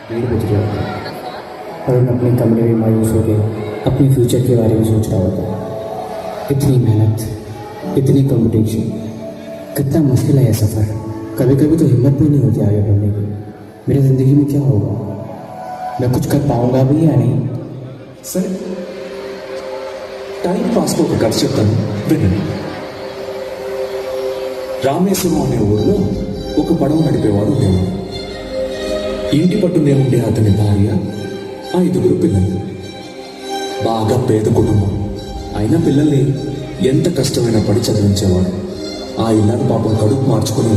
1:30 बज गया होता और अपने कमरे में मायूस हो गए अपने फ्यूचर के बारे में सोच रहा होता। इतनी मेहनत, इतनी कंपटीशन, कितना मुश्किल है यह सफ़र। कभी कभी तो हिम्मत भी नहीं होती आगे बढ़ने की। मेरी ज़िंदगी में क्या होगा, मैं कुछ कर पाऊंगा भी या नहीं? సరే, టైం పాస్కి ఒక కథ చెప్తాను వినండి. రామేశ్వరం అనే ఊరిలో ఒక పడవ నడిపేవాడు ఉండేవాడు. ఇంటి పట్టునే ఉండే అతని భార్య, 5 పిల్లలు. బాగా పేద కుటుంబం అయినా పిల్లల్ని ఎంత కష్టమైనా పడి చదివించేవాడు. ఆ ఇల్లాలు పాపం కడుపు మార్చుకొని